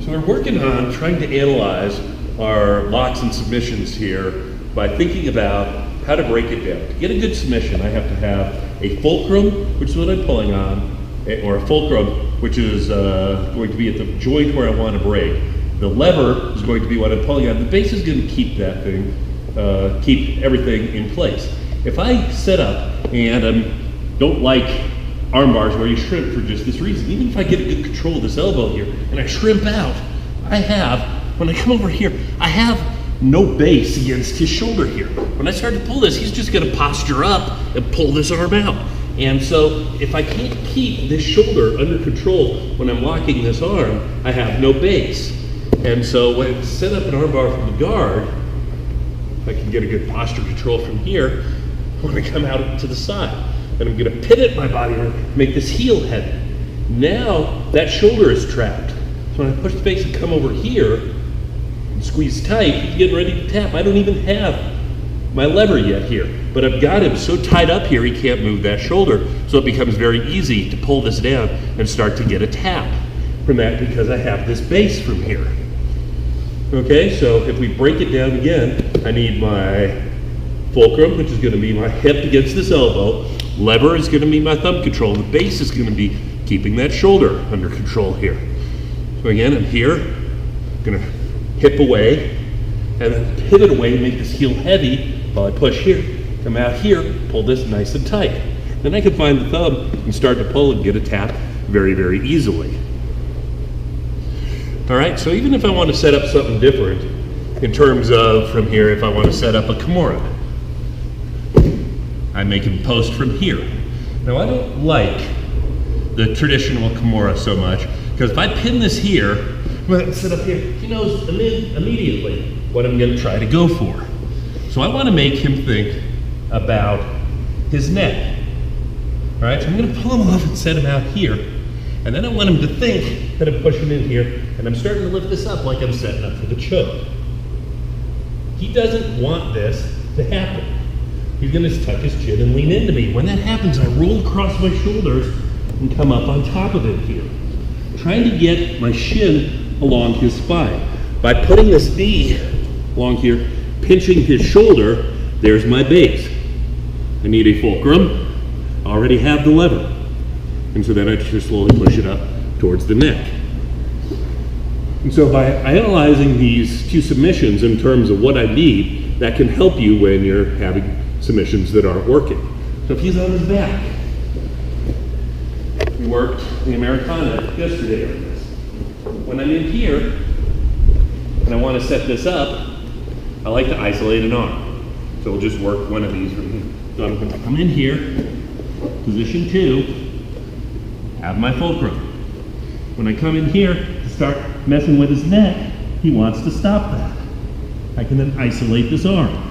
So we're working on trying to analyze our locks and submissions here by thinking about how to break it down. To get a good submission, I have to have a fulcrum, which is what I'm pulling on, or a fulcrum, which is going to be at the joint where I want to break. The lever is going to be what I'm pulling on. The base is going to keep that thing, keep everything in place. If I set up and I don't like arm bars where you shrimp for just this reason, even if I get a good control of this elbow here and I shrimp out, when I come over here, I have no base against his shoulder here. When I start to pull this, he's just gonna posture up and pull this arm out. And so if I can't keep this shoulder under control when I'm locking this arm, I have no base. And so when I set up an arm bar from the guard, if I can get a good posture control from here, I want to come out to the side. And I'm gonna pivot my body and make this heel heavy. Now that shoulder is trapped. So when I push the base and come over here and squeeze tight, he's getting ready to tap. I don't even have my lever yet here, but I've got him so tied up here he can't move that shoulder. So it becomes very easy to pull this down and start to get a tap from that because I have this base from here. Okay, so if we break it down again, I need my fulcrum, which is gonna be my hip against this elbow. Lever is going to be my thumb control. The base is going to be keeping that shoulder under control here. So again, I'm here, going to hip away, and then pivot away and make this heel heavy while I push here. Come out here, pull this nice and tight. Then I can find the thumb and start to pull and get a tap very, very easily. All right, so even if I want to set up something different in terms of from here, if I want to set up a Kimura, I make him post from here. Now I don't like the traditional Kimura so much because if I pin this here, I'm going to sit up here, he knows immediately what I'm going to try to go for. So I want to make him think about his neck. All right, so I'm going to pull him off and set him out here. And then I want him to think that I'm pushing in here and I'm starting to lift this up like I'm setting up for the choke. He doesn't want this to happen. He's gonna tuck his chin and lean into me. When that happens, I roll across my shoulders and come up on top of him here. Trying to get my shin along his spine. By putting this knee along here, pinching his shoulder, there's my base. I need a fulcrum. I already have the lever. And so then I just slowly push it up towards the neck. And so by analyzing these two submissions in terms of what I need, that can help you when you're having submissions that aren't working. So if he's on his back, we worked the Americana yesterday on this. When I'm in here and I want to set this up, I like to isolate an arm. So we'll just work one of these from here. So I'm going to come in here, position 2, have my fulcrum. When I come in here to start messing with his neck, he wants to stop that. I can then isolate this arm.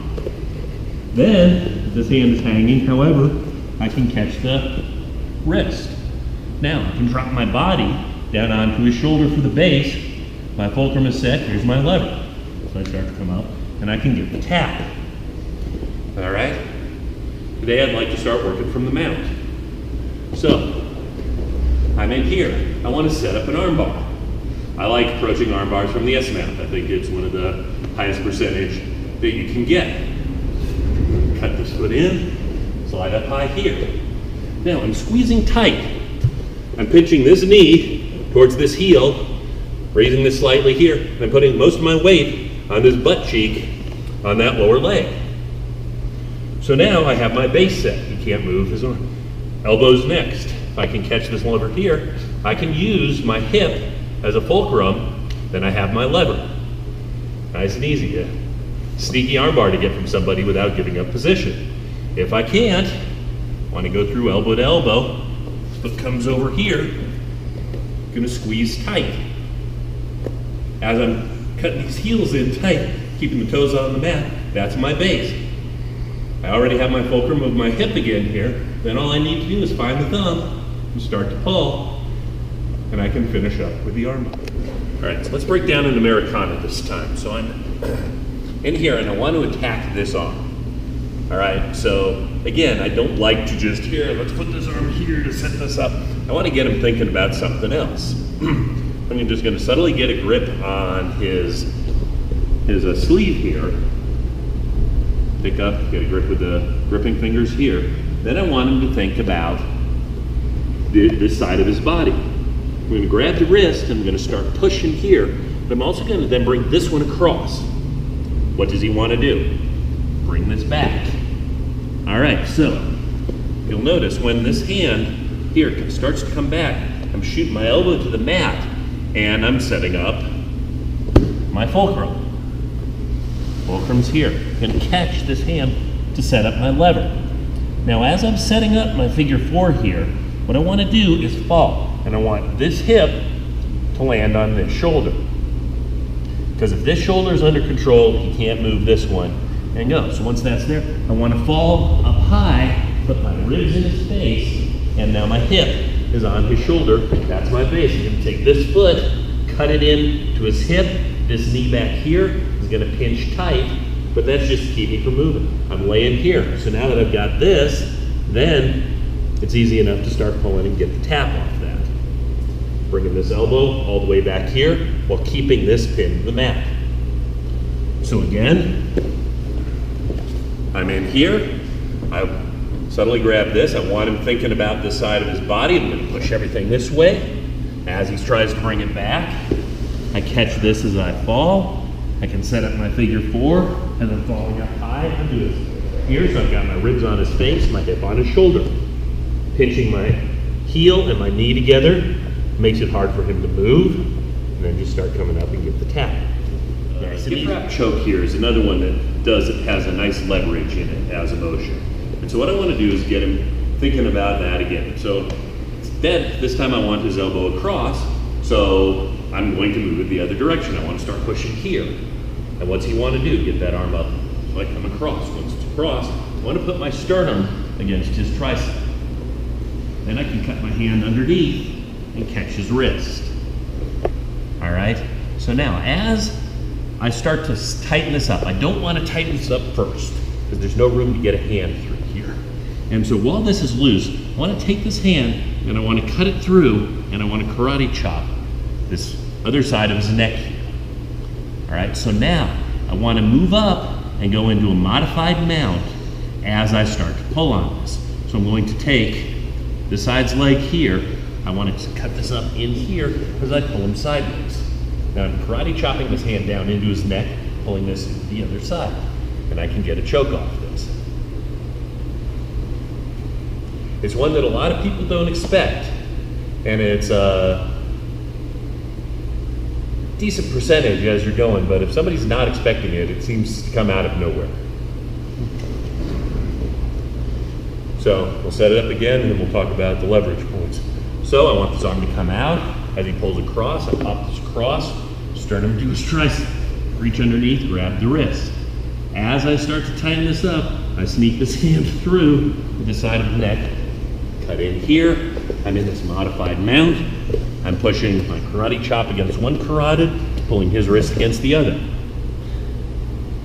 Then, if this hand is hanging, however, I can catch the wrist. Now, I can drop my body down onto his shoulder for the base. My fulcrum is set, here's my lever. So I start to come up, and I can get the tap. All right? Today I'd like to start working from the mount. So, I'm in here. I want to set up an arm bar. I like approaching arm bars from the S mount. I think it's one of the highest percentage that you can get. Cut this foot in, slide up high here. Now I'm squeezing tight. I'm pinching this knee towards this heel, raising this slightly here, and I'm putting most of my weight on this butt cheek on that lower leg. So now I have my base set. He can't move his arm. Elbows next. If I can catch this lever here, I can use my hip as a fulcrum, then I have my lever. Nice and easy. Yeah. Sneaky armbar to get from somebody without giving up position. If I can't, want to go through elbow to elbow, foot comes over here, gonna squeeze tight. As I'm cutting these heels in tight, keeping the toes on the mat, that's my base. I already have my fulcrum of my hip again here, then all I need to do is find the thumb and start to pull, and I can finish up with the armbar. All right, so let's break down an Americana this time. So I'm in here and I want to attack this arm. All right, so again, I don't like to just, let's put this arm here to set this up. I want to get him thinking about something else. I'm just going to subtly get a grip on his sleeve here. Pick up, get a grip with the gripping fingers here. Then I want him to think about this side of his body. I'm going to grab the wrist and I'm going to start pushing here, but I'm also going to then bring this one across. What does he want to do? Bring this back. All right, so you'll notice when this hand here starts to come back, I'm shooting my elbow to the mat and I'm setting up my fulcrum. Fulcrum's here. I'm going to catch this hand to set up my lever. Now as I'm setting up my figure 4 here, what I want to do is fall. And I want this hip to land on this shoulder. Because if this shoulder is under control, he can't move this one and go. So once that's there, I want to fall up high, put my ribs in his face, and now my hip is on his shoulder. That's my base. I'm going to take this foot, cut it in to his hip, this knee back here is going to pinch tight, but that's just to keep me from moving. I'm laying here. So now that I've got this, then it's easy enough to start pulling and get the tap off that. Bringing this elbow all the way back here while keeping this pin to the mat. So again, I'm in here. I subtly grab this. I want him thinking about this side of his body. I'm going to push everything this way. As he tries to bring it back, I catch this as I fall. I can set up my figure 4 and then falling up high. I do this here, so I've got my ribs on his face, my hip on his shoulder. Pinching my heel and my knee together makes it hard for him to move, and then just start coming up and get the tap. Hip wrap choke here is another one that has a nice leverage in it as a motion. And so what I want to do is get him thinking about that again. So instead, this time I want his elbow across, so I'm going to move it the other direction. I want to start pushing here. And what's he want to do? Get that arm up so I come across. Once it's across, I want to put my sternum against his tricep. Then I can cut my hand underneath and catch his wrist. All right, so now as I start to tighten this up, I don't want to tighten this up first because there's no room to get a hand through here. And so while this is loose, I want to take this hand and I want to cut it through and I want to karate chop this other side of his neck here. All right, so now I want to move up and go into a modified mount as I start to pull on this. So I'm going to take the side's leg here. I want to cut this up in here as I pull him sideways. Now I'm karate chopping this hand down into his neck, pulling this into the other side, and I can get a choke off this. It's one that a lot of people don't expect, and it's a decent percentage as you're going, but if somebody's not expecting it, it seems to come out of nowhere. So we'll set it up again, and then we'll talk about the leverage points. So I want this arm to come out. As he pulls across, I pop this across, sternum to his tricep, reach underneath, grab the wrist. As I start to tighten this up, I sneak this hand through the side of the neck, cut in here. I'm in this modified mount. I'm pushing my karate chop against one carotid, pulling his wrist against the other.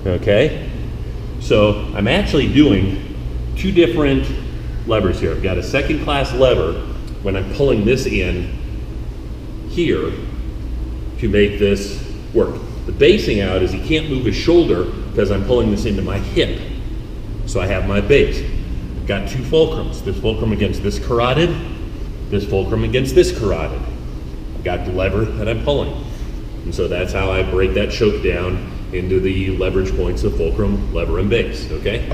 Okay? So I'm actually doing 2 different levers here. I've got a second class lever when I'm pulling this in here to make this work. The basing out is he can't move his shoulder because I'm pulling this into my hip. So I have my base. I've got 2 fulcrums. This fulcrum against this carotid, this fulcrum against this carotid. I've got the lever that I'm pulling. And so that's how I break that choke down into the leverage points of fulcrum, lever, and base, okay?